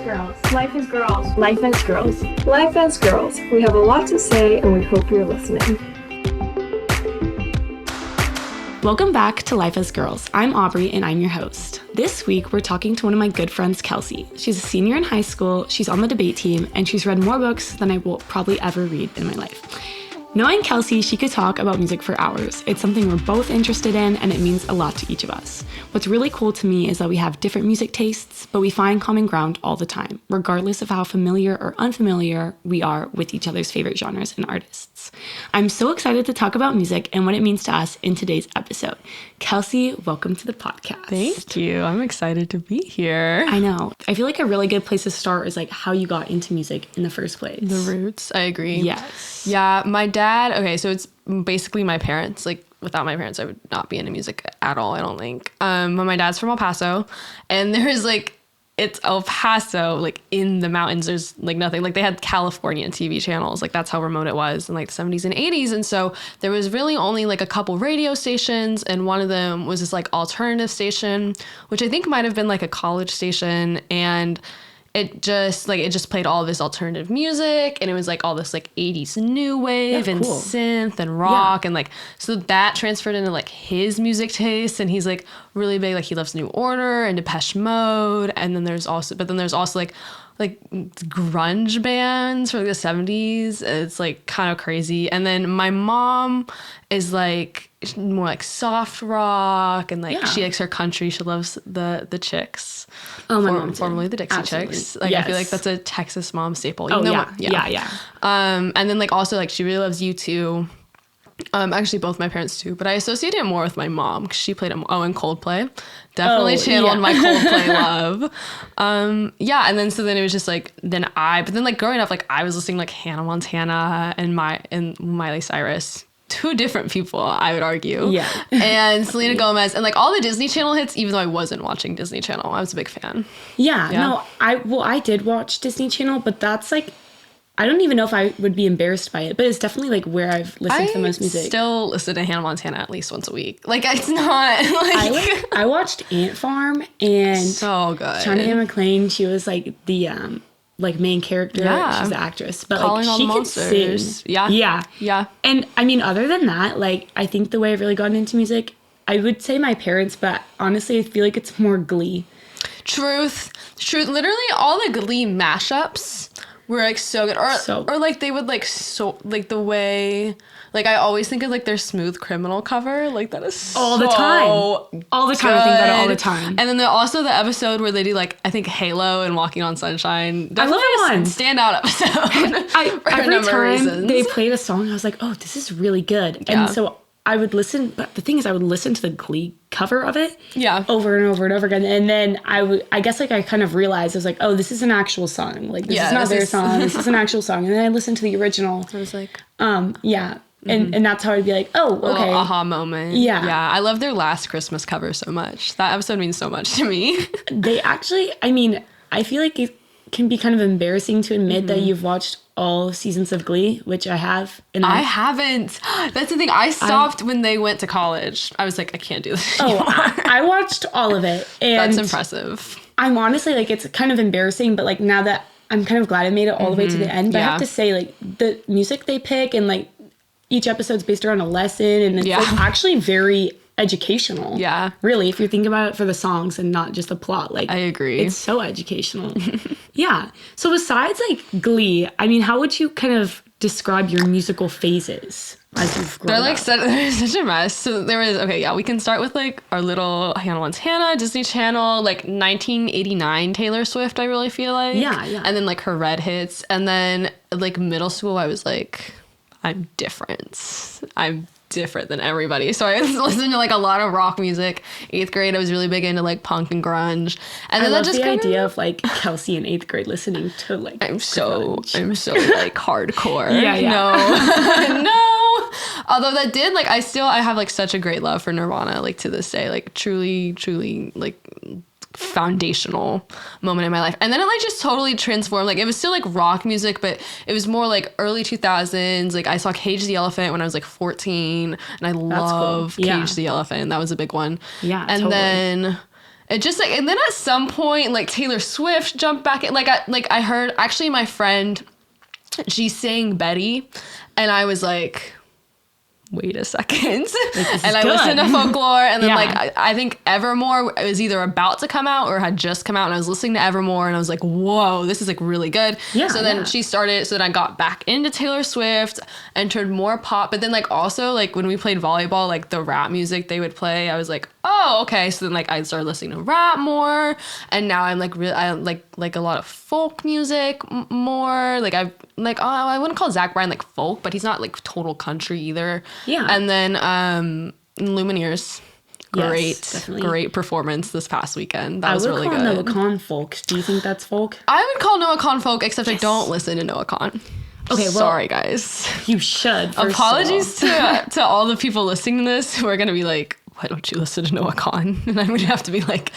girls. Life is girls. Life as girls. Life as girls. We have a lot to say and we hope you're listening. Welcome back to Life as Girls. I'm Aubrey and I'm your host. This week we're talking to one of my good friends, Kelsey. She's a senior in high school, she's on the debate team, and she's read more books than I will probably ever read in my life. Knowing Kelsey, she could talk about music for hours. It's something we're both interested in, and it means a lot to each of us. What's really cool to me is that we have different music tastes, but we find common ground all the time, regardless of how familiar or unfamiliar we are with each other's favorite genres and artists. I'm so excited to talk about music and what it means to us in today's episode. Kelsey, welcome to the podcast. Thank you. I'm excited to be here. I know. I feel like a really good place to start is like how you got into music in the first place. The roots. I agree. Yes. Yeah, my dad, okay, so it's basically my parents. Like, without my parents, I would not be into music at all, I don't think. But my dad's from El Paso, and there's like, it's El Paso, like in the mountains, there's like nothing. Like they had California TV channels, like that's how remote it was in like the 70s and 80s. And so there was really only like a couple radio stations, and one of them was this like alternative station, which I think might have been like a college station. And it just played all this alternative music, and it was like all this like 80s new wave and synth and rock. And like, so that transferred into like his music taste, and he's like really big, like he loves New Order and Depeche Mode. And then there's also like grunge bands from like the 70s. It's like kind of crazy. And then my mom is like more like soft rock, and like she likes her country. She loves the Chicks. Oh, my mom formerly the Dixie Chicks. Like I feel like that's a Texas mom staple. Yeah. And then like also like she really loves U2. Actually both my parents too, but I associate it more with my mom because she played and Coldplay. Definitely channeled my Coldplay love. And then it was just like but then like growing up, like I was listening to like Hannah Montana and Miley Cyrus. Two different people, I would argue. Yeah. And Selena Gomez and like all the Disney Channel hits, even though I wasn't watching Disney Channel. I was a big fan. Yeah. No, I did watch Disney Channel, but that's like, I don't even know if I would be embarrassed by it, but it's definitely like where I've listened to the most music. I still listen to Hannah Montana at least once a week. Like it's not like I watched Ant Farm, and so good. Shauna Ann McClain, she was like the like main character. Yeah. She's the actress, but Calling like she could sing. Yeah. And I mean, other than that, like I think the way I've really gotten into music, I would say my parents, but honestly, I feel like it's more Glee. Truth. Literally, all the Glee mashups were like so good, or like they would like so like the way. Like, I always think of, like, their Smooth Criminal cover. Like, that is all the time. All the time. I think about it all the time. And then also the episode where they do, like, I think Halo and Walking on Sunshine. I love that one. Standout episode. Every time they played a song, I was like, oh, this is really good. Yeah. And so I would listen. But the thing is, I would listen to the Glee cover of it. Yeah. Over and over and over again. And then I guess, like, I kind of realized, I was like, oh, this is an actual song. Like, this is not their song. This is an actual song. And then I listened to the original. I was like, yeah. And that's how I'd be like, oh, okay. Little aha moment. Yeah. Yeah. I love their last Christmas cover so much. That episode means so much to me. They actually, I mean, I feel like it can be kind of embarrassing to admit that you've watched all seasons of Glee, which I have. And I haven't. That's the thing. I stopped when they went to college. I was like, I can't do this anymore. I watched all of it. And that's impressive. I'm honestly like, it's kind of embarrassing, but like now that I'm kind of glad I made it all the way to the end. But I have to say, like, the music they pick and like, each episode's based around a lesson, and it's like actually very educational. Yeah. Really, if you think about it for the songs and not just the plot. Like, I agree. It's so educational. Yeah. So besides like Glee, I mean, how would you kind of describe your musical phases as you've grown up? They're such a mess. So there was, we can start with like our little Hannah Montana, Disney Channel, like 1989 Taylor Swift, I really feel like. Yeah. And then like her red hits. And then like middle school, I was like, I'm different than everybody. So I was listening to like a lot of rock music. 8th grade, I was really big into like punk and grunge. And then I love the idea of like Kelsey in 8th grade listening to like I'm so like hardcore. No. Although that did like I have like such a great love for Nirvana like to this day. Like truly like foundational moment in my life. And then it like just totally transformed. Like it was still like rock music, but it was more like early 2000s. Like I saw Cage the Elephant when I was like 14, and I love Cage the Elephant. That was a big one. Yeah. And then it just like, and then at some point, like Taylor Swift jumped back in. I heard actually my friend, she sang Betty, and I was like, wait a second. And I listened to Folklore, and then I think Evermore was either about to come out or had just come out, and I was listening to Evermore, and I was like, whoa, this is like really good. So then she started, so then I got back into Taylor Swift, entered more pop, but then like also like when we played volleyball, like the rap music they would play, I was like, oh, okay. So then like I started listening to rap more, and now I'm like really, I like a lot of folk music more. Like I wouldn't call Zach Bryan like folk, but he's not like total country either. Yeah. And then Lumineers, great performance this past weekend. That was really good. I would call Noah Kahan folk. Do you think that's folk? I would call Noah Kahan folk, except I don't listen to Noah Kahan. Okay, well, sorry guys. You should. Apologies to all the people listening to this who are gonna be like, why don't you listen to Noah Kahan? And I'm gonna have to be like,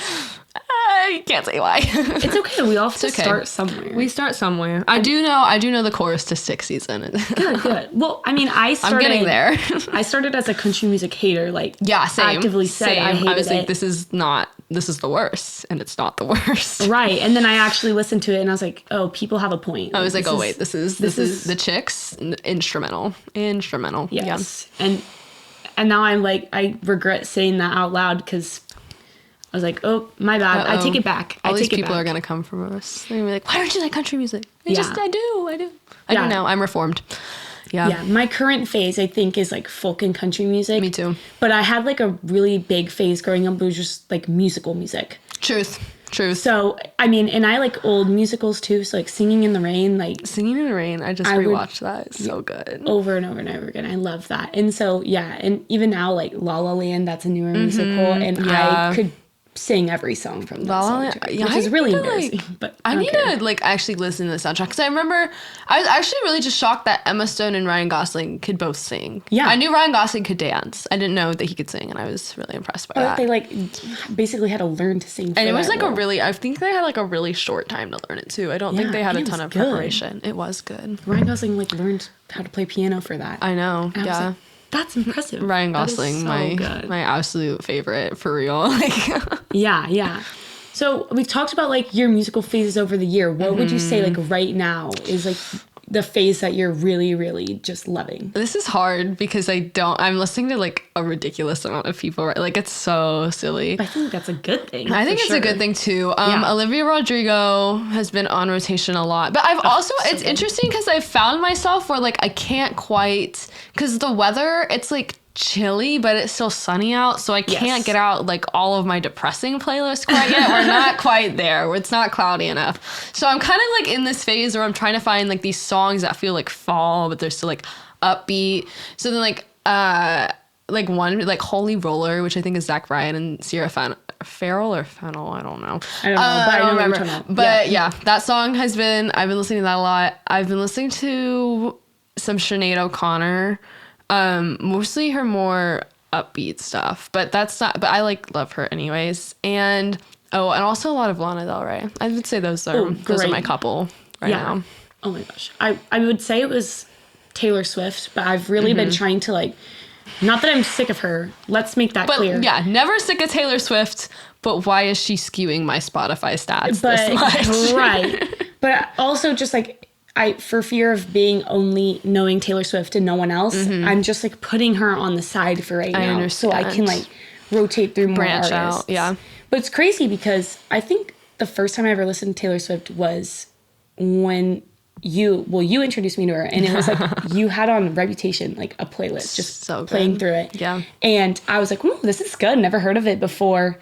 I can't say why. It's okay. We all have to start somewhere. We start somewhere. I do know the chorus to Sick Season. Good. Well, I mean, I'm getting there. I started as a country music hater. Like, same. Actively said I hated it. I was like, this is the worst, and it's not the worst. Right. And then I actually listened to it, and I was like, oh, people have a point. I was like, oh wait, this is the Chicks instrumental. Yes. Yeah. And now I'm like, I regret saying that out loud because I was like, oh, my bad. I take it back. All these people are going to come from us. They're going to be like, why don't you like country music? I do now. I'm reformed. Yeah. My current phase, I think, is like folk and country music. Me too. But I had like a really big phase growing up. It was just like musical music. Truth. So, I mean, and I like old musicals too. So like Singing in the Rain, I just rewatched that. It's so good. Over and over and over again. I love that. And so, and even now, like La La Land, that's a newer musical. And I could sing every song from that soundtrack, which is really embarrassing. But I need to like actually listen to the soundtrack, because I remember I was actually really just shocked that Emma Stone and Ryan Gosling could both sing. Yeah, I knew Ryan Gosling could dance. I didn't know that he could sing, and I was really impressed by that. They like basically had to learn to sing. And it was like I think they had like a really short time to learn it too. I don't think they had a ton of preparation. It was good. Ryan Gosling like learned how to play piano for that. I know. Yeah. That's impressive. Ryan Gosling, my absolute favorite, for real. Like, yeah. So we've talked about like your musical phases over the year. What would you say like right now is like the phase that you're really, really just loving? This is hard because I'm listening to like a ridiculous amount of people, right? Like it's so silly. But I think that's a good thing. I think it's a good thing too. Olivia Rodrigo has been on rotation a lot, but I've also, it's interesting because I found myself where like I can't quite, because the weather, it's like chilly, but it's still sunny out, so I can't get out like all of my depressing playlists quite yet. We're not quite there. It's not cloudy enough. So I'm kind of like in this phase where I'm trying to find like these songs that feel like fall, but they're still like upbeat. So then like one like Holy Roller, which I think is Zach Bryan and Sierra Farrell or Fennel, I don't know. I don't know, but I don't remember. But that song I've been listening to that a lot. I've been listening to some Sinead O'Connor. Mostly her more upbeat stuff, but I like love her anyways. And also a lot of Lana Del Rey. I would say those are my couple right now. Oh my gosh. I would say it was Taylor Swift, but I've really been trying to like, not that I'm sick of her. Let's make that clear. Yeah, never sick of Taylor Swift, but why is she skewing my Spotify stats this much? Right. But also just like, for fear of only knowing Taylor Swift and no one else, I'm just like putting her on the side for right now, so I can like rotate through more artists. Out, yeah. But it's crazy because I think the first time I ever listened to Taylor Swift was when you introduced me to her, and it was like you had on Reputation, like a playlist, just so playing through it. Yeah. And I was like, "Ooh, this is good. Never heard of it before."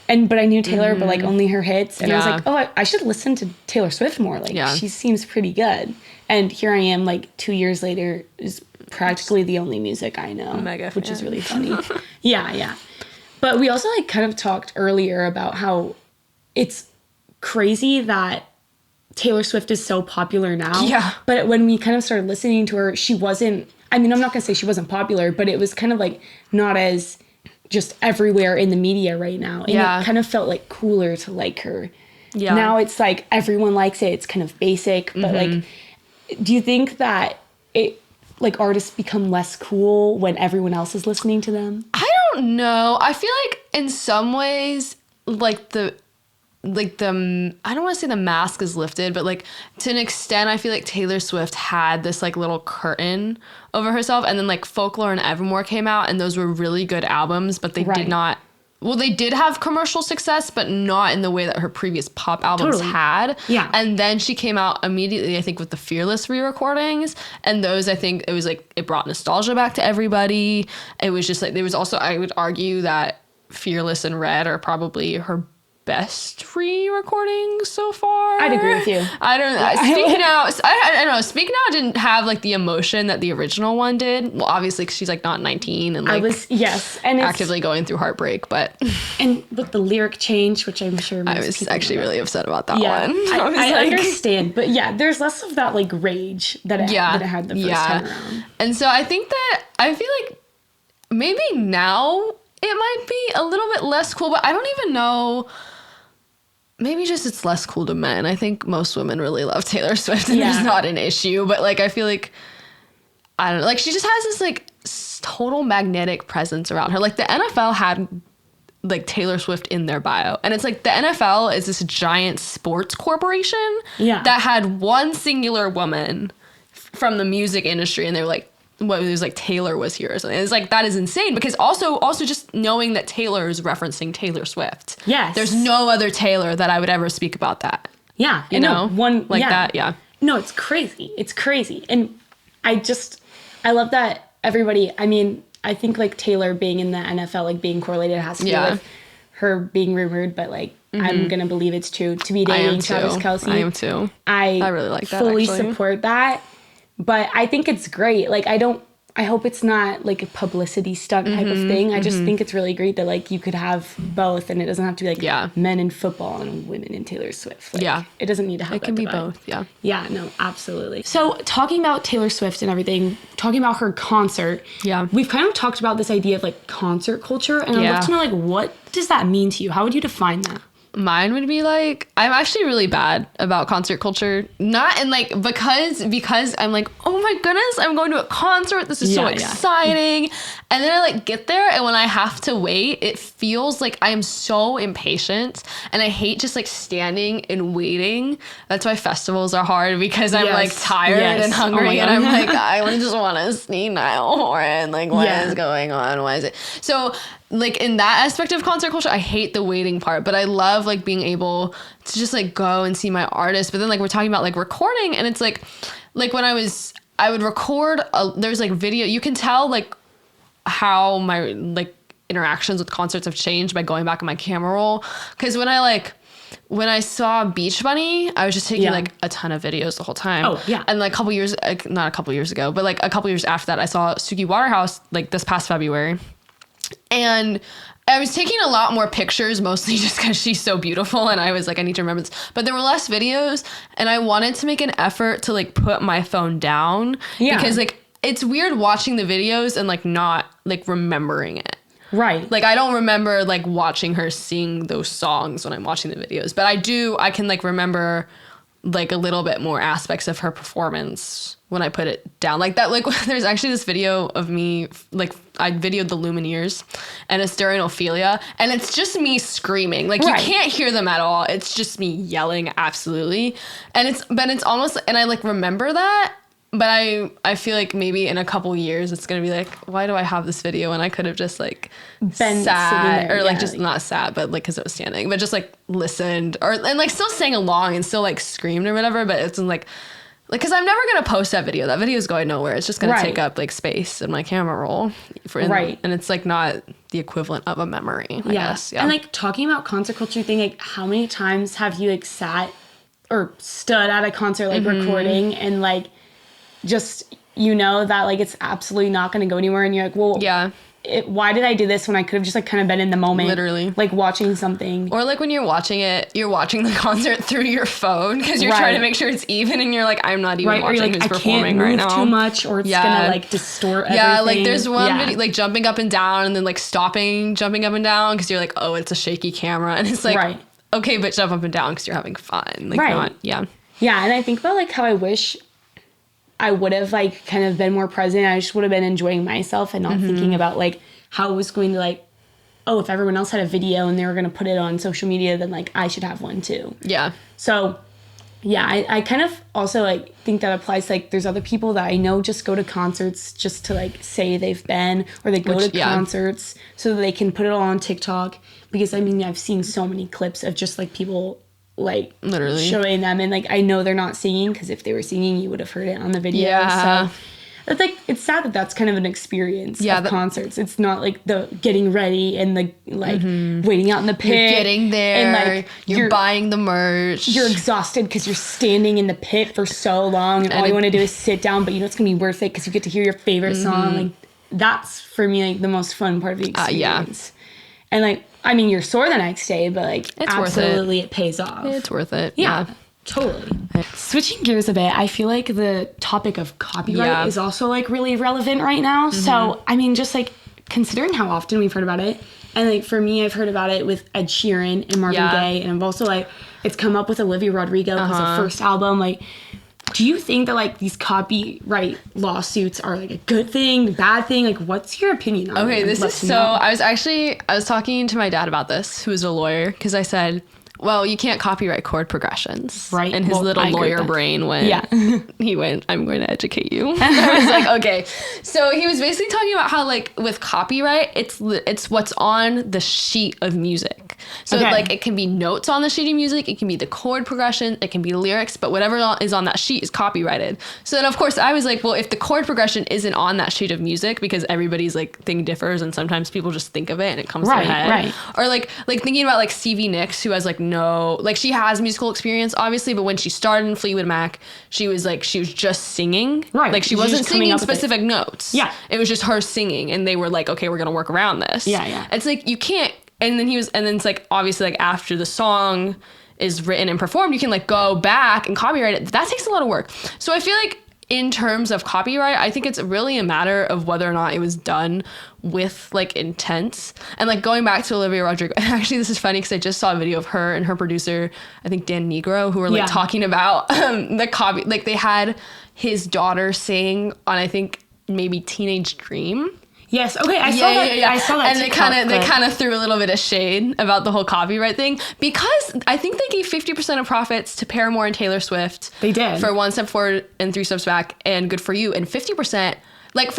But I knew Taylor, but like only her hits. And I was like, oh, I should listen to Taylor Swift more. Like she seems pretty good. And here I am, like 2 years later, is practically the only music I know, which is really funny. Yeah. But we also like kind of talked earlier about how it's crazy that Taylor Swift is so popular now. Yeah. But when we kind of started listening to her, she wasn't, I mean, I'm not going to say she wasn't popular, but it was kind of like not as just everywhere in the media right now. And it kind of felt like cooler to like her. Yeah. Now it's like everyone likes it. It's kind of basic. But like, do you think that it like artists become less cool when everyone else is listening to them? I don't know. I feel like in some ways I don't want to say the mask is lifted, but like to an extent, I feel like Taylor Swift had this like little curtain over herself, and then like Folklore and Evermore came out, and those were really good albums, but they did not. Well, they did have commercial success, but not in the way that her previous pop albums had. Yeah. And then she came out immediately, I think, with the Fearless re-recordings. And those, I think, it was like, it brought nostalgia back to everybody. It was just like, there was also, I would argue that Fearless and Red are probably her best re-recordings so far. I'd agree with you. I don't know. Speaking Out, I don't know. Speaking Out didn't have like the emotion that the original one did. Well, obviously, because she's like not 19 and like and actively going through heartbreak, but and with the lyric change, which I'm sure I was actually really upset about that one. I understand, but yeah, there's less of that like rage that it had the first time around. And so I think that I feel like maybe now it might be a little bit less cool, but I don't even know. Maybe just it's less cool to men. I think most women really love Taylor Swift, and there's not an issue. But like, I feel like, I don't know, like she just has this like total magnetic presence around her. Like the NFL had like Taylor Swift in their bio, and it's like the NFL is this giant sports corporation that had one singular woman from the music industry, and they were like, what it was like Taylor was here or something. It's like, that is insane, because also just knowing that Taylor is referencing Taylor Swift. Yes. There's no other Taylor that I would ever speak about that. Yeah. You know? One like that. Yeah. No, it's crazy. It's crazy. And I love that everybody, I mean, I think like Taylor being in the NFL, like being correlated has to do with her being rumored, but like, I'm going to believe it's true to be dating Travis Kelce. I am too. I really like that. Fully support that. But I think it's great. Like, I hope it's not like a publicity stunt type of thing. I just think it's really great that like you could have both, and it doesn't have to be like men in football and women in Taylor Swift. Like, it doesn't need to have It can be both. Yeah. Yeah, no, absolutely. So talking about Taylor Swift and everything, talking about her concert. Yeah. We've kind of talked about this idea of like concert culture, and I'd love to know like, what does that mean to you? How would you define that? Mine would be like, I'm actually really bad about concert culture. Not in like, because I'm like, oh my goodness, I'm going to a concert. This is so exciting. And then I like get there, and when I have to wait, it feels like I am so impatient, and I hate just like standing and waiting. That's why festivals are hard, because I'm like tired and hungry, and I'm like, I just want to see Niall Horan. Like, what is going on? Why is it? So like in that aspect of concert culture, I hate the waiting part, but I love like being able to just like go and see my artist. But then like we're talking about like recording, and it's like when I would record, there's like video, you can tell like how my like interactions with concerts have changed by going back in my camera roll. Cause when I saw Beach Bunny, I was just taking like a ton of videos the whole time. Oh yeah. And like not a couple years ago, but like a couple years after that, I saw Suki Waterhouse like this past February. And I was taking a lot more pictures, mostly just because she's so beautiful, and I was like, I need to remember this. But there were less videos, and I wanted to make an effort to like put my phone down. Yeah. Because like it's weird watching the videos and like not like remembering it. Right. Like I don't remember like watching her sing those songs when I'm watching the videos, but I can like remember like a little bit more aspects of her performance when I put it down. Like that, like there's actually this video of me, like I videoed the Lumineers, and it's during Ophelia, and it's just me screaming. Like you can't hear them at all. It's just me yelling absolutely. And it's almost, and I like remember that, but I feel like maybe in a couple years it's gonna be like, why do I have this video when I could have just like been sat there, or like just not sat, but like because it was standing, but just like listened and like still sang along and still like screamed or whatever. But it's like because I'm never gonna post that video. That video is going nowhere. It's just gonna take up like space in my camera roll, and it's like not the equivalent of a memory. I guess. Yeah. And like talking about concert culture thing, like how many times have you like sat or stood at a concert like recording and like just, you know, that like it's absolutely not going to go anywhere, and you're like, well, why did I do this when I could have just like kind of been in the moment, literally like watching something? Or like when you're watching the concert through your phone because you're trying to make sure it's even, and you're like, I'm not even watching who's performing right now. I can't move too much, or it's gonna like distort everything. Yeah, like there's one video like jumping up and down, and then like stopping jumping up and down because you're like, oh, it's a shaky camera, and it's like, okay, but jump up and down because you're having fun, like not, yeah, and I think about like how I wish I would have like kind of been more present. I just would have been enjoying myself and not thinking about like how it was going to like oh, if everyone else had a video and they were going to put it on social media, then like I should have one too. Yeah. So yeah, I kind of also like think that applies to, like, there's other people that I know just go to concerts just to like say they've been, or they go to concerts so that they can put it all on TikTok, because I mean I've seen so many clips of just like people like literally showing them, and like I know they're not singing, because if they were singing you would have heard it on the video. Yeah. So it's like, it's sad that that's kind of an experience of concerts. It's not like the getting ready and the like waiting out in the pit. You're getting there. And like you're buying the merch. You're exhausted because you're standing in the pit for so long, and all you want to do is sit down, but you know it's gonna be worth it because you get to hear your favorite song. Like that's for me like the most fun part of the experience. And like, I mean, you're sore the next day, but like it's absolutely it pays off. It's worth it. Yeah. Totally. Switching gears a bit, I feel like the topic of copyright is also like really relevant right now. So, I mean, just like considering how often we've heard about it, and like for me, I've heard about it with Ed Sheeran and Marvin Gaye, and I've also like, it's come up with Olivia Rodrigo because her first album. Like, do you think that like these copyright lawsuits are like a good thing, bad thing? Like, what's your opinion on it? Okay, this is so, I was talking to my dad about this, who is a lawyer, because I said, well, you can't copyright chord progressions. Right. And his little lawyer brain went, he went, I'm going to educate you. I was like, okay. So he was basically talking about how like with copyright, it's what's on the sheet of music. So like it can be notes on the sheet of music, it can be the chord progression, it can be lyrics, but whatever is on that sheet is copyrighted. So then of course I was like, well, if the chord progression isn't on that sheet of music, because everybody's like thing differs and sometimes people just think of it and it comes to their head. Right. Or like thinking about like Stevie Nicks, who has like no, like she has musical experience obviously, but when she started in Fleetwood Mac, she was just singing. Right. Like she wasn't singing specific notes. Yeah. It was just her singing, and they were like, okay, we're gonna work around this. Yeah. It's like you can't, and then it's like obviously like after the song is written and performed, you can like go back and copyright it. That takes a lot of work. So I feel like in terms of copyright, I think it's really a matter of whether or not it was done with like intent. And like going back to Olivia Rodrigo, actually this is funny because I just saw a video of her and her producer, I think Dan Negro, who were like talking about the copy, like they had his daughter sing on, I think maybe Teenage Dream. Yes. Okay. I saw that. I saw that. And they kind of threw a little bit of shade about the whole copyright thing, because I think they gave 50% of profits to Paramore and Taylor Swift. They did for One Step Forward and Three Steps Back, and Good for You, and 50%. Like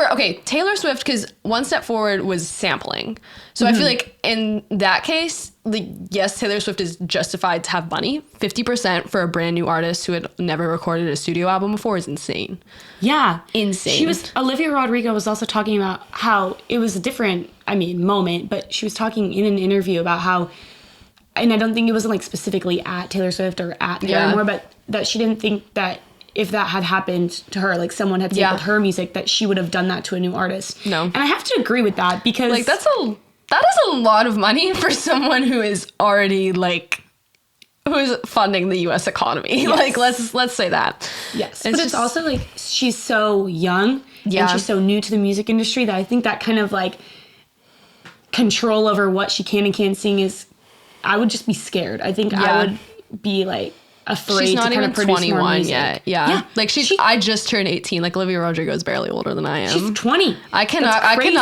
Taylor Swift, because One Step Forward was sampling. So I feel like in that case, like, yes, Taylor Swift is justified to have money. 50% for a brand new artist who had never recorded a studio album before is insane. Yeah. Insane. Olivia Rodrigo was also talking about how it was a different, moment, but she was talking in an interview about how, and I don't think it wasn't like specifically at Taylor Swift or at Paramore, but that she didn't think that if that had happened to her, like someone had sampled her music, that she would have done that to a new artist. No. And I have to agree with that, because like that is a lot of money for someone who is already like, who's funding the US economy. Yes. Like let's say that. Yes. But it's also like she's so young and she's so new to the music industry that I think that kind of like control over what she can and can't sing is, I would just be scared. I think I would be like afraid. She's not to even 21 yet. Yeah. Like I just turned 18. Like Olivia Rodrigo is barely older than I am. She's 20. I cannot comprehend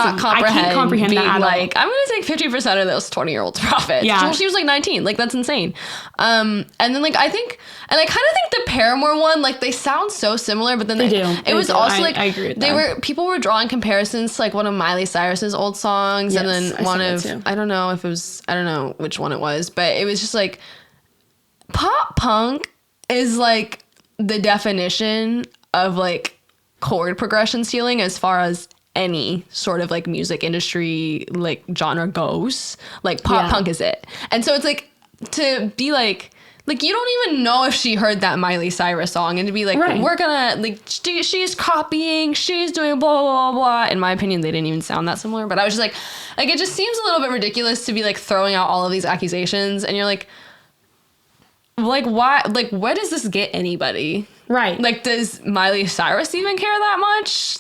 that at all. Like, I'm going to take 50% of those 20-year-olds' profits. Yeah. She was like 19. Like that's insane. And then like I kind of think the Paramore one, like they sound so similar, but then they do. It was also like, I agree with people were drawing comparisons to like one of Miley Cyrus's old songs, and then one of, I don't know which one it was, but it was just like, pop punk is like the definition of like chord progression stealing as far as any sort of like music industry like genre goes. Like pop punk is it. And so it's like to be like you don't even know if she heard that Miley Cyrus song, and to be like, we're gonna like she's copying, she's doing blah blah blah. In my opinion, they didn't even sound that similar, but I was just like it just seems a little bit ridiculous to be like throwing out all of these accusations, and you're like why? Like, what does this get anybody? Right. Like, does Miley Cyrus even care that much?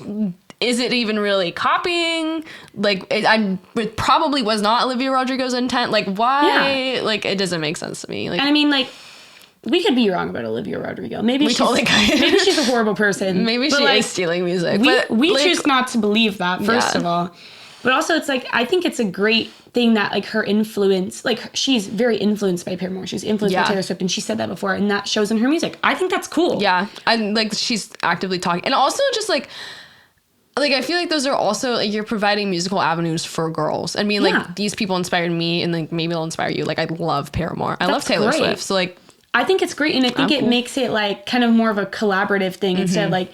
Is it even really copying? Like, it probably was not Olivia Rodrigo's intent. Like, why? Yeah. Like, it doesn't make sense to me. Like, and like, we could be wrong about Olivia Rodrigo. Maybe she's a horrible person. Maybe she is stealing music. We choose not to believe that, first of all. But also it's like, I think it's a great thing that like her influence, like she's very influenced by Paramore. She's influenced by Taylor Swift, and she said that before, and that shows in her music. I think that's cool. Yeah. And like she's actively talking. And also just like I feel like those are also like you're providing musical avenues for girls. I mean, like these people inspired me, and like maybe they'll inspire you. Like I love Paramore. I love Taylor Swift. So like I think it's great, and I think it makes it like kind of more of a collaborative thing instead of like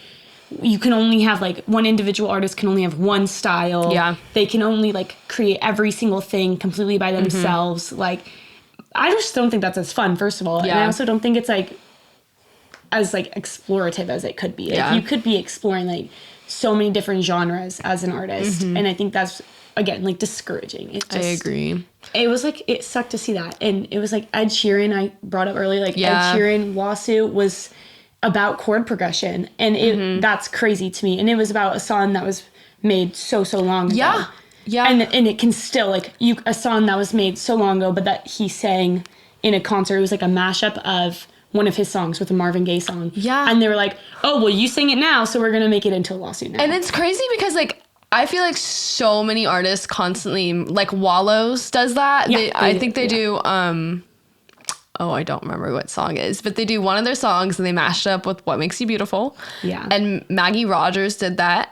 you can only have like one individual artist can only have one style. Yeah. They can only like create every single thing completely by themselves. Like I just don't think that's as fun, first of all. Yeah. And I also don't think it's like as like explorative as it could be. Like you could be exploring like so many different genres as an artist, and I think that's again like discouraging. It just, I agree. It was like it sucked to see that, and it was like Ed Sheeran. I brought up earlier, like Ed Sheeran lawsuit was about chord progression, and it that's crazy to me. And it was about a song that was made so long ago. Yeah, and it can still like a song that was made so long ago, but that he sang in a concert. It was like a mashup of one of his songs with a Marvin Gaye song. Yeah. And they were like, oh, well, you sing it now, so we're going to make it into a lawsuit now. And it's crazy because, like, I feel like so many artists constantly, like, Wallows does that. Yeah, I think they do, I don't remember what song it is, but they do one of their songs and they mashed it up with What Makes You Beautiful. Yeah. And Maggie Rogers did that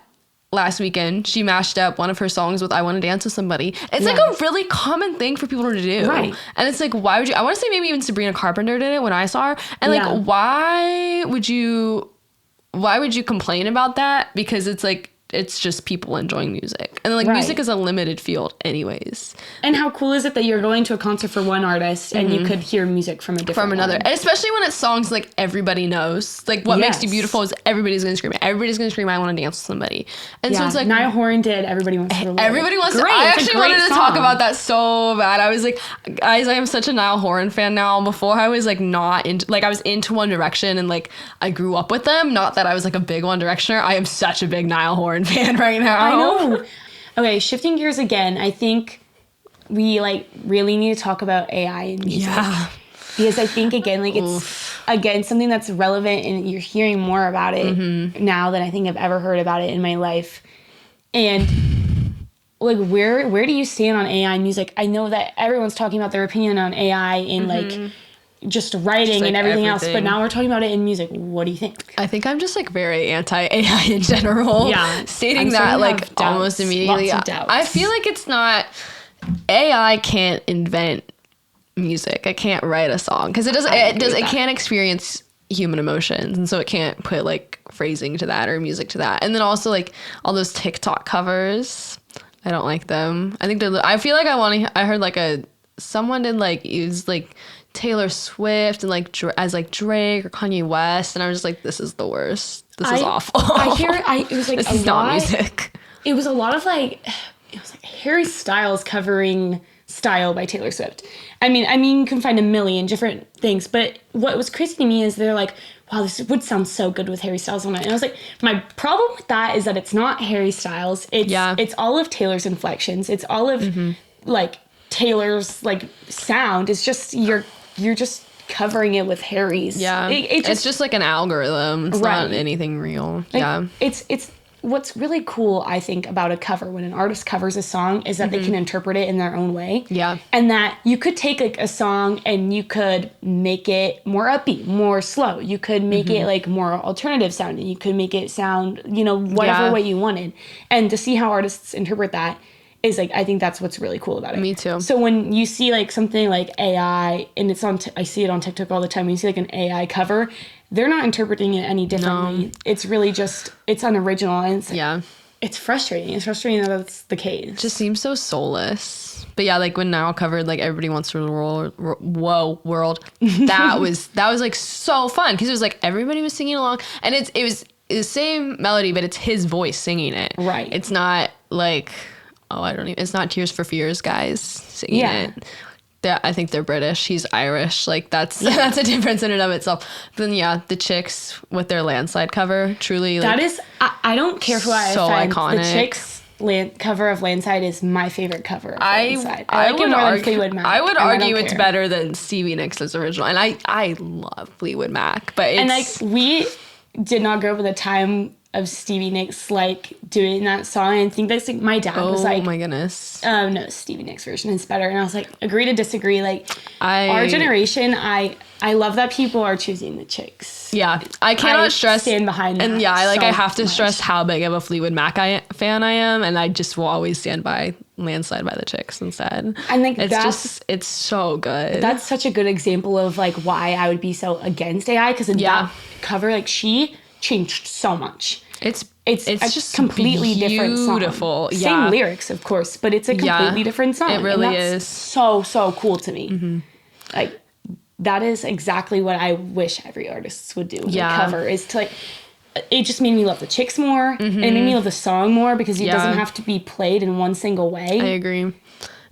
last weekend. She mashed up one of her songs with I Want to Dance with Somebody. It's like a really common thing for people to do. Right. And it's like, why would you, I want to say maybe even Sabrina Carpenter did it when I saw her. And like, why would you complain about that? Because it's like, it's just people enjoying music. And like music is a limited field anyways. And how cool is it that you're going to a concert for one artist and you could hear music from a different from another. And especially when it's songs like everybody knows. Like What Makes You Beautiful is everybody's gonna scream it. Everybody's gonna scream I Want to Dance with Somebody. And so it's like Niall Horan did Everybody Wants to Live. Everybody Wants to. I actually wanted to talk about that so bad. I was like, guys, I am such a Niall Horan fan now. Before I was like not into, like I was into One Direction and like I grew up with them. Not that I was like a big One Directioner. I am such a big Niall Horan fan right now. I know. Okay, shifting gears again, I think we like really need to talk about AI in music. Yeah. Because I think again, like it's again something that's relevant and you're hearing more about it now than I think I've ever heard about it in my life. And like where do you stand on AI in music? I know that everyone's talking about their opinion on AI in like just writing and everything else, but now we're talking about it in music. What do you think? I think I'm just like very anti-AI in general. Yeah. Stating that like almost immediately. I feel like it's not, AI can't invent music. It can't write a song because it can't experience human emotions, and so it can't put like phrasing to that or music to that. And then also like all those TikTok covers, I don't like them. I think I feel like I heard like someone did like use like Taylor Swift and like as like Drake or Kanye West, and I was just like, this is the worst. This is awful. It was like this is not music. It was a lot of like, it was like Harry Styles covering Style by Taylor Swift. I mean, you can find a million different things, but what was crazy to me is they're like, wow, this would sound so good with Harry Styles on it. And I was like, my problem with that is that it's not Harry Styles. It's all of Taylor's inflections. It's all of like Taylor's like sound. It's just you're just covering it with Harry's. Yeah, it's just like an algorithm. It's not anything real. Like, it's what's really cool, I think, about a cover when an artist covers a song is that they can interpret it in their own way. Yeah, and that you could take like a song and you could make it more upbeat, more slow. You could make it like more alternative sounding. You could make it sound, whatever way you wanted. And to see how artists interpret that is like, I think that's what's really cool about it. Me too. So when you see like something like AI, and it's on, I see it on TikTok all the time. When you see like an AI cover, they're not interpreting it any differently. No. It's really just, it's unoriginal, and it's it's frustrating. It's frustrating that that's the case. It just seems so soulless. But yeah, like when Niall covered like Everybody Wants to Rule World, that was like so fun because it was like everybody was singing along, and it was the same melody, but it's his voice singing it. Right. It's not like, it's not Tears for Fears guys singing it. I think they're British. He's Irish. Like that's a difference in and of itself. But then the Chicks with their Landslide cover, truly. That is, I don't care who I find. Iconic. The Chicks cover of Landslide is my favorite cover of Landslide. I like it more than Fleetwood Mac. I would argue it's better than Stevie Nicks' original, and I love Fleetwood Mac. But it's, and like we did not grow up at the time of Stevie Nicks like doing that song. I think that's like my dad was like, oh my goodness. no, Stevie Nicks version is better. And I was like, agree to disagree. Like our generation, I love that people are choosing the chicks. Yeah, I cannot stress stand behind that. And yeah, I have to much. stress how big of a Fleetwood Mac fan I am, and I just will always stand by Landslide by the Chicks instead. And like it's so good. That's such a good example of like why I would be so against AI, because in that cover, like she changed so much. It's just completely different song. Beautiful. Same lyrics, of course, but it's a completely different song. It really is so cool to me. Like that is exactly what I wish every artist would do with a cover, is to like, it just made me love the Chicks more, and it made me love the song more, because it doesn't have to be played in one single way. I agree.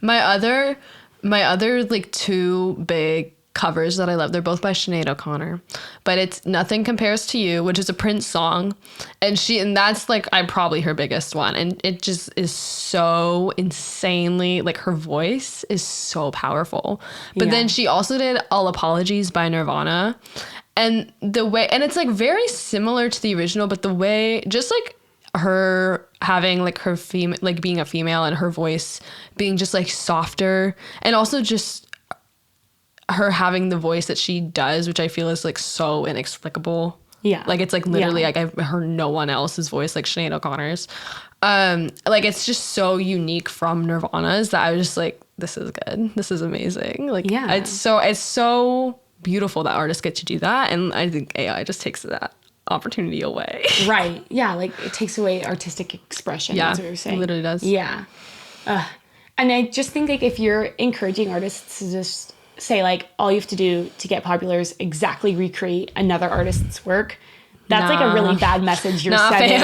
My other like two big covers that I love, they're both by Sinead O'Connor, but it's Nothing Compares to You, which is a Prince song, and that's like probably her biggest one, and it just is so insanely, like her voice is so powerful. But then she also did All Apologies by Nirvana, and it's like very similar to the original, but the way, just like her having like her like being a female and her voice being just like softer, and also just her having the voice that she does, which I feel is like so inexplicable. Yeah. Like it's like literally like I've heard no one else's voice like Sinead O'Connor's. Like it's just so unique from Nirvana's that I was just like, this is good. This is amazing. Like it's so beautiful that artists get to do that. And I think AI just takes that opportunity away. Right. Yeah. Like it takes away artistic expression. Yeah. That's what you're saying. It literally does. Yeah. And I just think like if you're encouraging artists to just say like all you have to do to get popular is exactly recreate another artist's work, that's like a really bad message you're sending.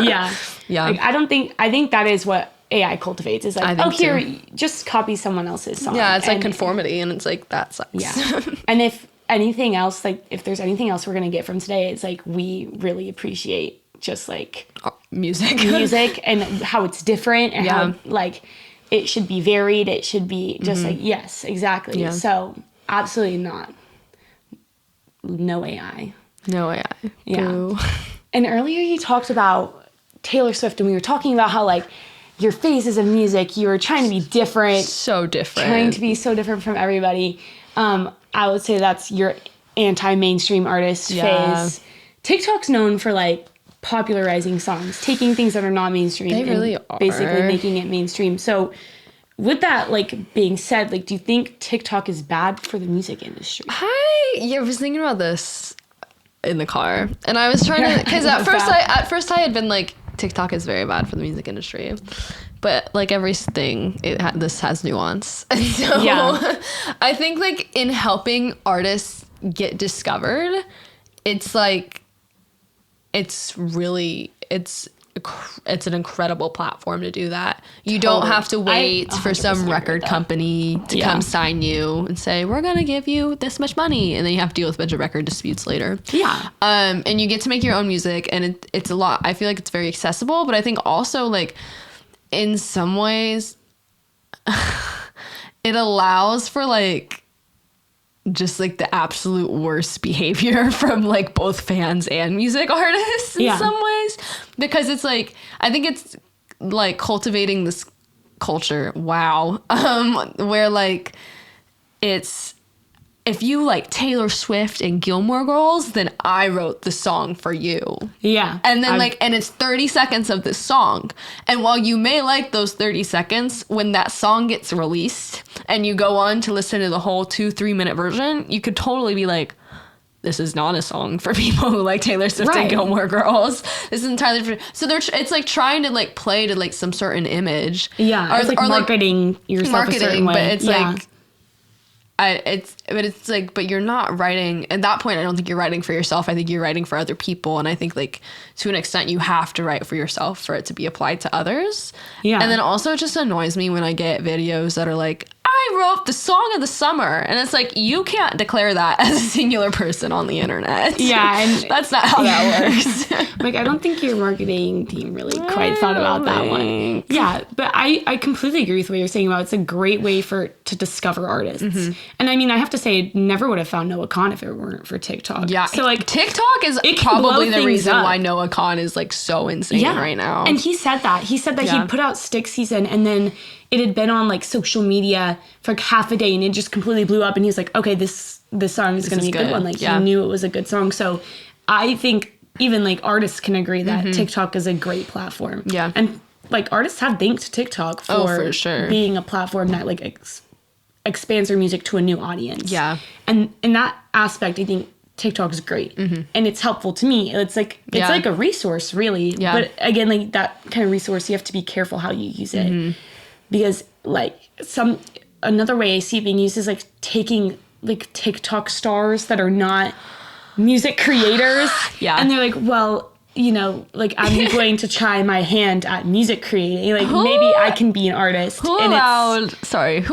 Yeah. Like I think that is what AI cultivates, is like, oh, here, just copy someone else's song. Yeah, it's like conformity, and it's like, that sucks. Yeah. And if anything else, like if there's anything else we're gonna get from today, it's like we really appreciate just like music and how it's different, and how like it should be varied. It should be just like, yes, exactly. Yeah. So absolutely not. No AI. No AI. Yeah. Boo. And earlier you talked about Taylor Swift, and we were talking about how like your phases of music, you were trying to be different. So different. Trying to be so different from everybody. I would say that's your anti-mainstream artist phase. TikTok's known for like popularizing songs, taking things that are not mainstream, they really are, basically making it mainstream. So with that like being said, like do you think TikTok is bad for the music industry? I was thinking about this in the car, and I was trying to, because at first I had been like, TikTok is very bad for the music industry, but like everything, this has nuance. And so I think like in helping artists get discovered, it's like it's an incredible platform to do that. You don't have to wait for some record company to come sign you and say, we're gonna give you this much money, and then you have to deal with a bunch of record disputes later. And you get to make your own music, and it's a lot. I feel like it's very accessible, but I think also like in some ways it allows for like just like the absolute worst behavior from like both fans and music artists in some ways, because it's like, I think it's like cultivating this culture where like it's, if you like Taylor Swift and Gilmore Girls, then I wrote the song for you. Yeah. And then and it's 30 seconds of this song. And while you may like those 30 seconds, when that song gets released and you go on to listen to the whole 2-3 minute version, you could totally be like, this is not a song for people who like Taylor Swift and Gilmore Girls. This is entirely different. So it's like trying to like play to like some certain image. Yeah. Or, it's like marketing yourself a certain way. But it's like, but you're not writing at that point. I don't think you're writing for yourself. I think you're writing for other people. And I think like to an extent you have to write for yourself for it to be applied to others. Yeah. And then also it just annoys me when I get videos that are like, I I wrote the song of the summer. And it's like, you can't declare that as a singular person on the internet. Yeah, and that's not how that works. Like, I don't think your marketing team really quite thought about that one. Yeah, but I completely agree with what you're saying about it's a great way to discover artists. And I mean, I have to say, I never would have found Noah Kahan if it weren't for TikTok. Yeah, so like TikTok is probably the reason why Noah Kahan is like so insane right now. And he said that he'd put out Stick Season, and then it had been on like social media for like half a day, and it just completely blew up. And he was like, okay, this song is going to be a good one. Like he knew it was a good song. So I think even like artists can agree that TikTok is a great platform. Yeah. And like artists have thanked TikTok for sure being a platform that like expands their music to a new audience. Yeah. And in that aspect, I think TikTok is great. And it's helpful to me. It's like a resource really. Yeah. But again, like that kind of resource, you have to be careful how you use it. Because like another way I see it being used is like taking like TikTok stars that are not music creators. And they're like, well, you know, like I'm going to try my hand at music creating. Like maybe I can be an artist. Who allowed the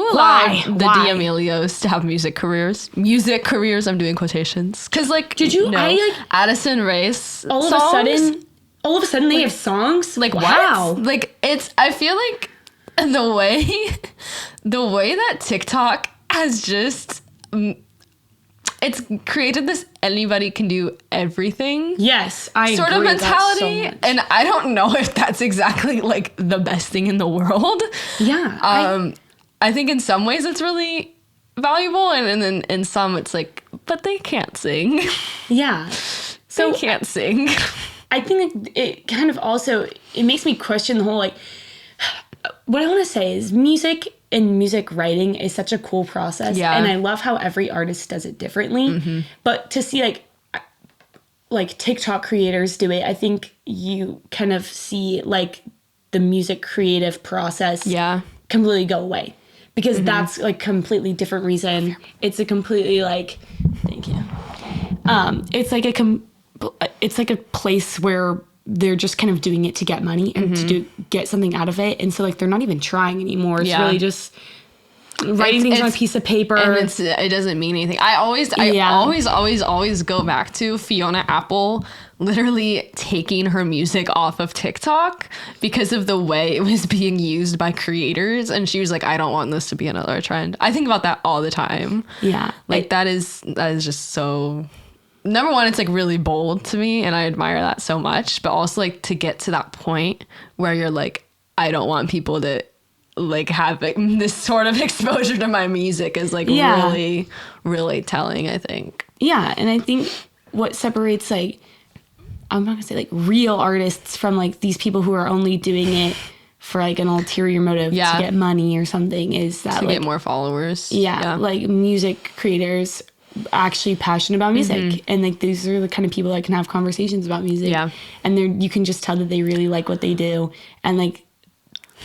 D'Amelios to have music careers? Music careers, I'm doing quotations. Because like, Addison Race all of a sudden they have songs? Like, wow. What? Like I feel like the way that TikTok has just it's created this anybody can do everything sort of mentality, so and I don't know if that's exactly like the best thing in the world. I think in some ways it's really valuable, and then in some it's like, but they can't sing. So they can't sing. I think it kind of also it makes me question the whole like what I want to say is music and music writing is such a cool process. And I love how every artist does it differently. But to see like TikTok creators do it, I think you kind of see like the music creative process completely go away. Because that's like completely different reason. It's a completely like, thank you. It's like a place where they're just kind of doing it to get money and to get something out of it. And so like they're not even trying anymore. It's really just writing things on a piece of paper. And it doesn't mean anything. I always go back to Fiona Apple literally taking her music off of TikTok because of the way it was being used by creators. And she was like, I don't want this to be another trend. I think about that all the time. Yeah. Like that is just so... Number one, it's like really bold to me, and I admire that so much. But also like to get to that point where you're like, I don't want people to like have this sort of exposure to my music is like really, really telling, I think. Yeah, and I think what separates like, I'm not gonna say like real artists from like these people who are only doing it for like an ulterior motive to get money or something is that to like, get more followers. Like music creators actually passionate about music and like these are the kind of people that can have conversations about music and you can just tell that they really like what they do, and like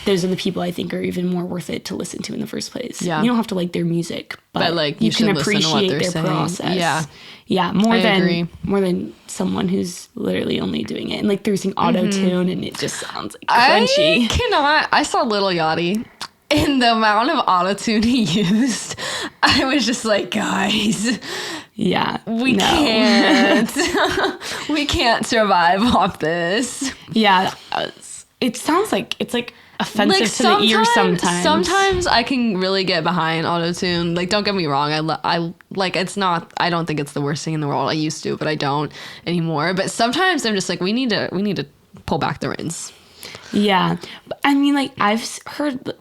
those are the people I think are even more worth it to listen to in the first place. You don't have to like their music, but like you can appreciate their process. More than someone who's literally only doing it and like they're using auto-tune and it just sounds like crunchy. I saw Lil Yachty. And the amount of autotune he used, I was just like, guys, we can't. We can't survive off this. Yeah, it sounds like it's like offensive like to the ear sometimes. Sometimes I can really get behind autotune. Like, don't get me wrong. I like it's not. I don't think it's the worst thing in the world. I used to, but I don't anymore. But sometimes I'm just like, we need to pull back the reins. Yeah, I mean, like I've heard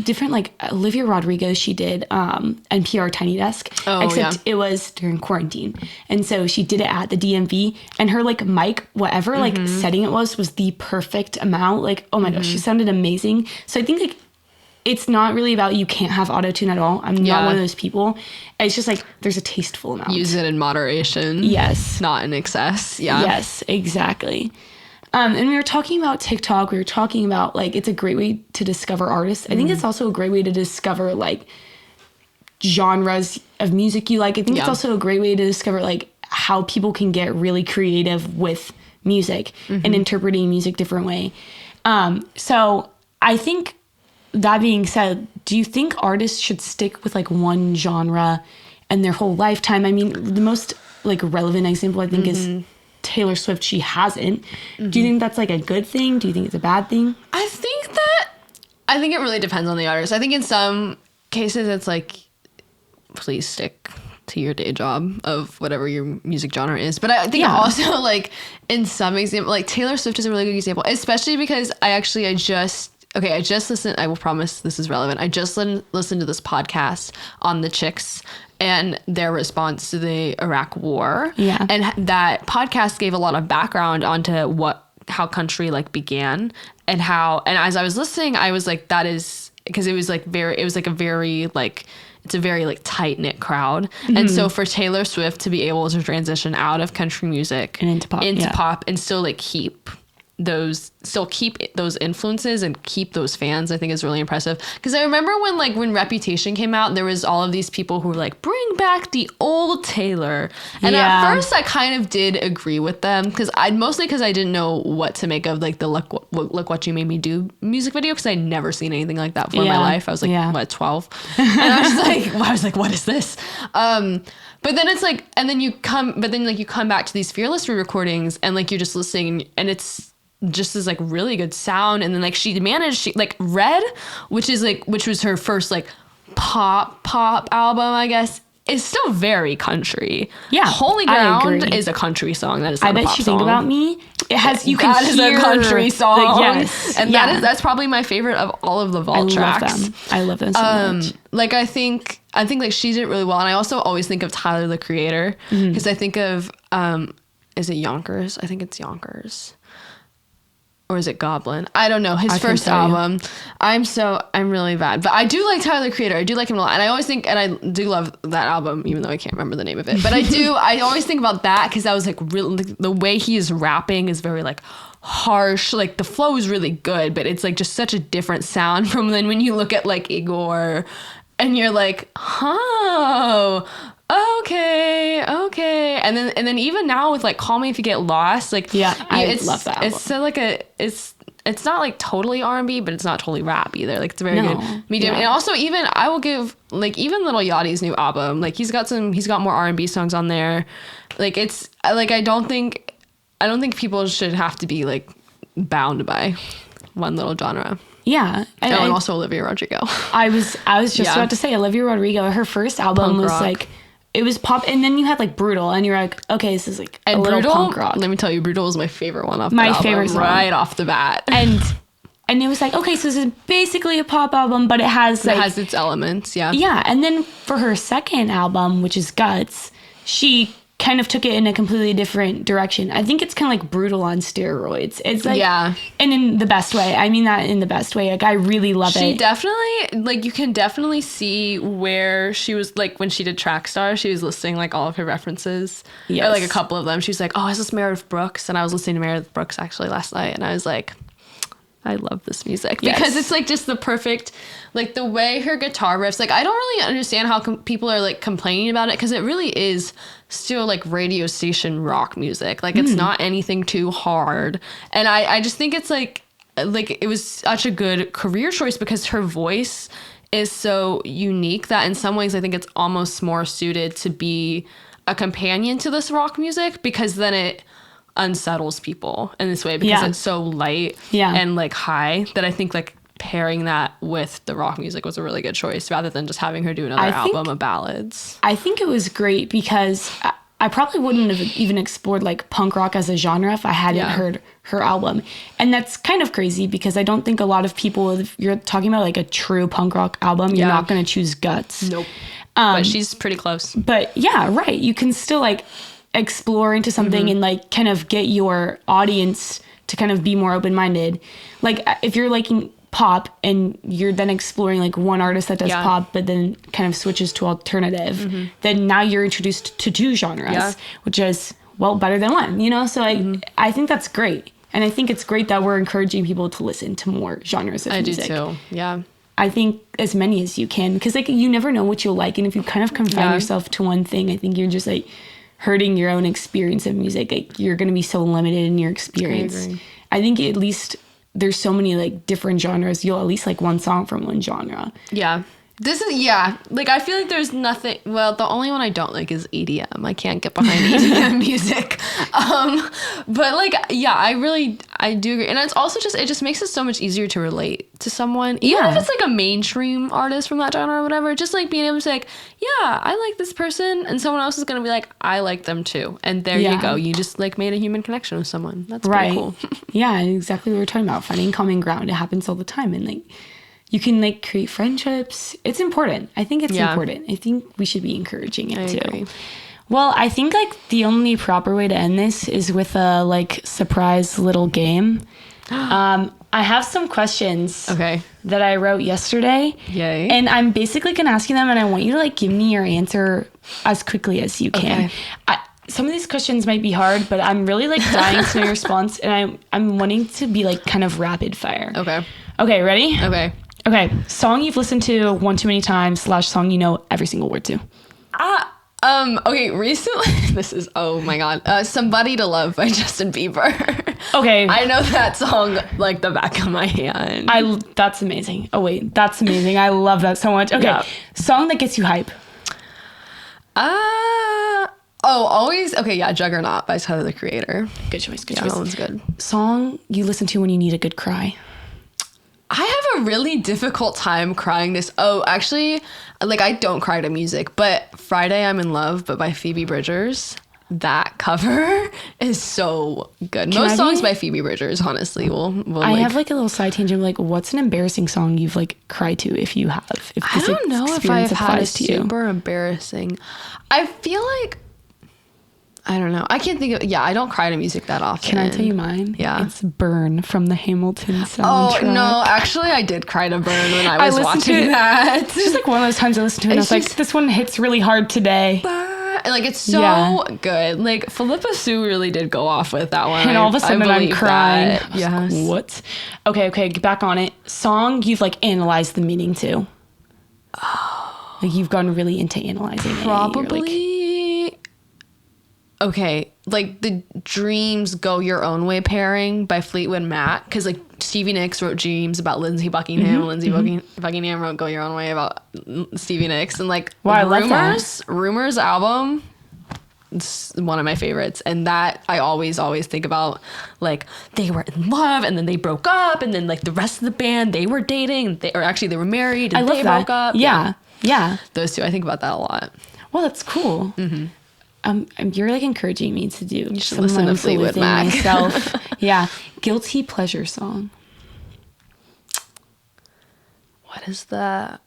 different, like Olivia Rodrigo, she did NPR Tiny Desk, except it was during quarantine, and so she did it at the DMV, and her like mic, whatever like setting it was the perfect amount. Like, oh my gosh, she sounded amazing. So I think like it's not really about you can't have autotune at all. I'm not one of those people. It's just like there's a tasteful amount. Use it in moderation. Yes. Not in excess. Yeah. Yes, exactly. And we were talking about TikTok. We were talking about, like, it's a great way to discover artists. I think it's also a great way to discover, like, genres of music you like. I think it's also a great way to discover, like, how people can get really creative with music and interpreting music different way. So I think that being said, do you think artists should stick with like one genre and their whole lifetime? I mean, the most like relevant example I think is Taylor Swift. She hasn't. Do you think that's like a good thing? Do you think it's a bad thing? I think it really depends on the artist. I think in some cases it's like, please stick to your day job of whatever your music genre is. But I think also like in some example, like Taylor Swift is a really good example, especially because I just listened, I will promise this is relevant. I just listened to this podcast on the Chicks and their response to the Iraq war. Yeah. And that podcast gave a lot of background onto how country like began and as I was listening, I was like, that is, because it was a very tight knit crowd. And so for Taylor Swift to be able to transition out of country music and into pop and still like keep those influences and keep those fans, I think is really impressive. Because I remember when Reputation came out, there was all of these people who were like, bring back the old Taylor. And at first I kind of did agree with them, because I didn't know what to make of like the Look What You Made Me Do music video, because I'd never seen anything like that before in my life. I was like, 12? And I was like, what is this? But then it's like, and then you come back to these Fearless re-recordings and like you're just listening and it's just this like really good sound. And then like she like Red, which was her first like pop album, I guess, is still very country. Yeah, Holy Ground is a country song. That is not I bet a pop you song. Think About Me. It has, you that can is hear a country song. Yes. And that's probably my favorite of all of the Vault tracks. I love them so much. Like I think like she did really well. And I also always think of Tyler, the Creator, because I think of, is it Yonkers? I think it's Yonkers. Or is it Goblin? I don't know. His first album. I'm really bad. But I do like Tyler, the Creator. I do like him a lot. And I always think, and I do love that album, even though I can't remember the name of it. But I always think about that because that was like really, the way he is rapping is very like harsh. Like the flow is really good, but it's like just such a different sound from then when you look at like Igor and you're like, oh, okay. And then even now with like Call Me If You Get Lost, like I love that album. It's so like it's not like totally R&B, but it's not totally rap either. Like it's a very good medium. And also even I will give like even Lil Yachty's new album, like he's got more R&B songs on there. Like it's like I don't think people should have to be like bound by one little genre. Yeah. And also Olivia Rodrigo. I was just about to say Olivia Rodrigo, her first album punk was rock. like, it was pop, and then you had like Brutal, and you're like, okay, this is like a little Brutal, punk rock. Let me tell you, Brutal is my favorite one off my the album, favorite song. right off the bat. And it was like, okay, so this is basically a pop album, but it has its elements, yeah. Yeah, and then for her second album, which is Guts, she kind of took it in a completely different direction. I think it's kind of like Brutal on steroids. It's like, and in the best way. I mean that in the best way. Like I really love it. She definitely, like you can definitely see where she was, like when she did Trackstar, she was listing like all of her references. Or like a couple of them. She was like, oh, is this Meredith Brooks? And I was listening to Meredith Brooks actually last night, and I was like, I love this music because it's like just the perfect, like the way her guitar riffs, like I don't really understand how people are like complaining about it, because it really is still like radio station rock music. Like it's not anything too hard. And I just think it's like it was such a good career choice because her voice is so unique that in some ways I think it's almost more suited to be a companion to this rock music, because then it unsettles people in this way because it's so light and like high, that I think like pairing that with the rock music was a really good choice rather than just having her do another album of ballads. I think it was great because I probably wouldn't have even explored like punk rock as a genre if I hadn't heard her album. And that's kind of crazy because I don't think a lot of people, if you're talking about like a true punk rock album, you're not going to choose Guts. Nope. But she's pretty close. But yeah, right. You can still like explore into something and like kind of get your audience to kind of be more open-minded. Like if you're liking pop and you're then exploring like one artist that does pop but then kind of switches to alternative, then now you're introduced to two genres, which is better than one, you know? So I think that's great. And I think it's great that we're encouraging people to listen to more genres of music. I do too. Yeah. I think as many as you can, because like you never know what you'll like, and if you kind of confine yourself to one thing, I think you're just like hurting your own experience of music. Like you're going to be so limited in your experience. I think at least there's so many like different genres. You'll at least like one song from one genre. Yeah. This is, yeah, like I feel like there's nothing, well, the only one I don't like is EDM. I can't get behind EDM music. But like, yeah, I do agree. And it's also just, it just makes it so much easier to relate to someone. Even if it's like a mainstream artist from that genre or whatever, just like being able to say like, yeah, I like this person. And someone else is going to be like, I like them too. And there you go. You just like made a human connection with someone. That's pretty cool. Yeah, exactly what we're talking about. Finding common ground. It happens all the time. And like, you can like create friendships. It's important. I think it's important. I think we should be encouraging it too. Agree. Well, I think like the only proper way to end this is with a like surprise little game. I have some questions that I wrote yesterday. Yay. And I'm basically going to ask you them, and I want you to like give me your answer as quickly as you can. Some of these questions might be hard, but I'm really like dying to know your response, and I'm wanting to be like kind of rapid fire. Okay, ready? Okay, song you've listened to one too many times / song you know every single word to. Okay, recently, this is, oh my God, Somebody to Love by Justin Bieber. Okay. I know that song like the back of my hand. That's amazing. Oh wait, that's amazing. I love that so much. Okay, song that gets you hype. Always, okay, yeah, Juggernaut by Tyler, the Creator. Good choice, That one's good. Song you listen to when you need a good cry. I have a really difficult time crying this. Oh, actually, like I don't cry to music, but Friday I'm in Love, but by Phoebe Bridgers. That cover is so good. Most songs by Phoebe Bridgers, honestly, will I have like a little side tangent. Like, what's an embarrassing song you've like cried to if you have? If I don't know if I've had a to you. super embarrassing. I feel like, I don't know. I can't think of, I don't cry to music that often. Can I tell you mine? Yeah. It's Burn from the Hamilton soundtrack. Oh, no. Actually, I did cry to Burn when I was watching that. It's just like one of those times I listened to it and I was like, this one hits really hard today. And like, it's so good. Like, Philippa Sue really did go off with that one. And all of a sudden I'm crying. Yes. Like, what? Okay, get back on it. Song you've like analyzed the meaning to. Oh. Like you've gone really into analyzing it. Probably. Okay, like the Dreams Go Your Own Way pairing by Fleetwood Mac, because like Stevie Nicks wrote Dreams about Lindsey Buckingham, Lindsey Buckingham wrote Go Your Own Way about Stevie Nicks, and like Rumors album, it's one of my favorites, and that I always think about, like they were in love and then they broke up, and then like the rest of the band they were dating, they were married and they broke up. Yeah, those two, I think about that a lot. Well, that's cool. You're like encouraging me to do. You should listen to Fleetwood Mac. Myself. Yeah. Guilty pleasure song. What is that?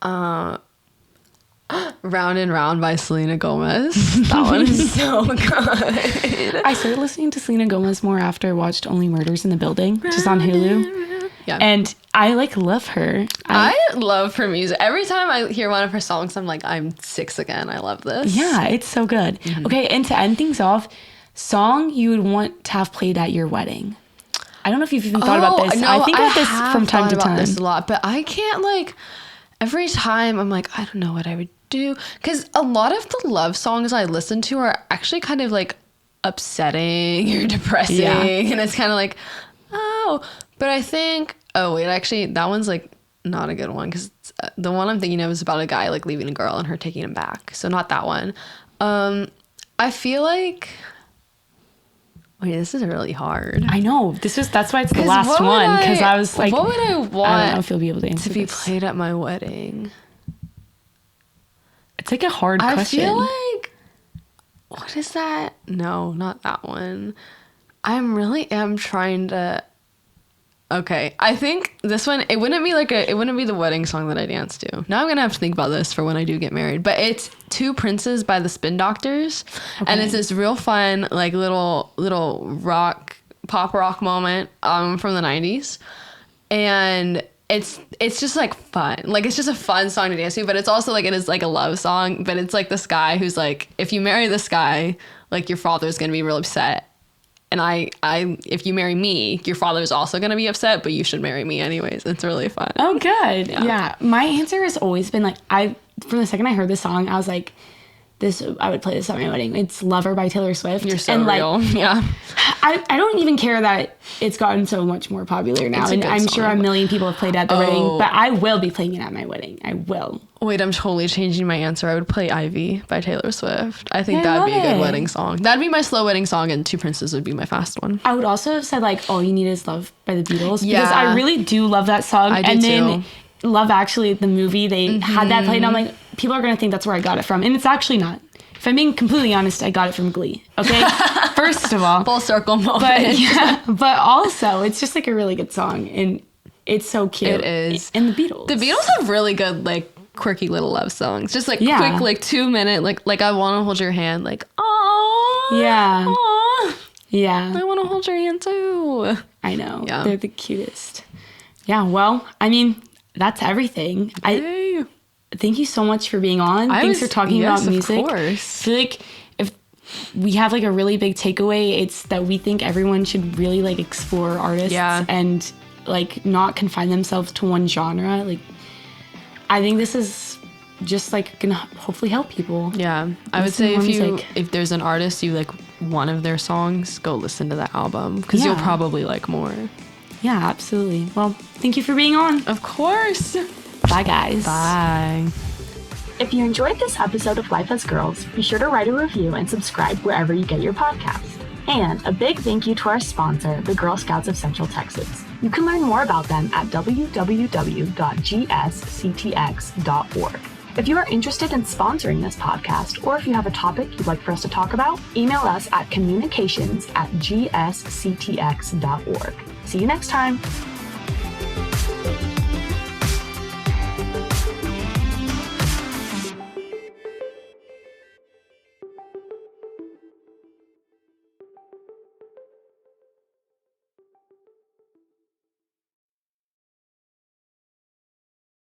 Round and Round by Selena Gomez. That one is so good. I started listening to Selena Gomez more after I watched Only Murders in the Building, which is on Hulu. Yeah. And I like love her. I love her music. Every time I hear one of her songs, I'm like, I'm 6 again. I love this. Yeah, it's so good. Okay, and to end things off, song you would want to have played at your wedding. I don't know if you've even thought about this. No, I think about this from time to time. This a lot, but I can't like, every time I'm like, I don't know what I would do. Because a lot of the love songs I listen to are actually kind of like upsetting or depressing. Yeah. And it's kind of like, but I think, actually, that one's like not a good one, because the one I'm thinking of is about a guy like leaving a girl and her taking him back. So not that one. I feel like, this is really hard. I know. That's why it's the last one, because I was like, what would I want I don't know if you'll be able to answer to be played at my wedding? It's like a hard question. I feel like, what is that? No, not that one. I really am trying to. Okay, I think this one, it wouldn't be the wedding song that I dance to. Now I'm gonna have to think about this for when I do get married. But it's Two Princes by the Spin Doctors, and it's this real fun, like little pop rock moment from the 90s, and it's just like fun. Like it's just a fun song to dance to, but it's also like, it is like a love song, but it's like this guy who's like, if you marry this guy, like your father's gonna be real upset. And I, if you marry me, your father is also going to be upset, but you should marry me anyways. It's really fun. Oh, good. Yeah. My answer has always been like, from the second I heard this song, I was like, I would play this at my wedding. It's Lover by Taylor Swift. You're so and real. Like, yeah. I don't even care that it's gotten so much more popular now. It's a And good I'm song. sure a million people have played it at the wedding, but I will be playing it at my wedding. I will. Wait, I'm totally changing my answer. I would play Ivy by Taylor Swift. I think I that'd be a love good it. wedding song. That'd be my slow wedding song, and Two Princes would be my fast one. I would also have said like All You Need Is Love by the Beatles because Yeah. I really do love that song. I do and then too. Love Actually, the movie, they had that played and I'm like, people are going to think that's where I got it from. And it's actually not. If I'm being completely honest, I got it from Glee. Okay? First of all. Full circle moment. But also, it's just like a really good song. And it's so cute. It is. And the Beatles. The Beatles have really good, like, quirky little love songs. Just like Yeah. quick, like 2 minute, like I want to hold your hand, like, oh Yeah. Yeah. I want to hold your hand too. I know. Yeah. They're the cutest. Yeah, well, I mean, that's everything. Hey. Thank you so much for being on. Thanks for talking about music. Of course. I feel like if we have like a really big takeaway, it's that we think everyone should really like explore artists and like not confine themselves to one genre. Like, I think this is just like gonna hopefully help people. Yeah, I would Listen say to more music. if there's an artist you like one of their songs, go listen to the album because you'll Yeah. probably like more. Yeah, absolutely. Well, thank you for being on. Of course. Bye, guys. Bye. If you enjoyed this episode of Life as Girls, be sure to write a review and subscribe wherever you get your podcasts. And a big thank you to our sponsor, the Girl Scouts of Central Texas. You can learn more about them at www.gsctx.org. If you are interested in sponsoring this podcast, or if you have a topic you'd like for us to talk about, email us at communications@gsctx.org. See you next time.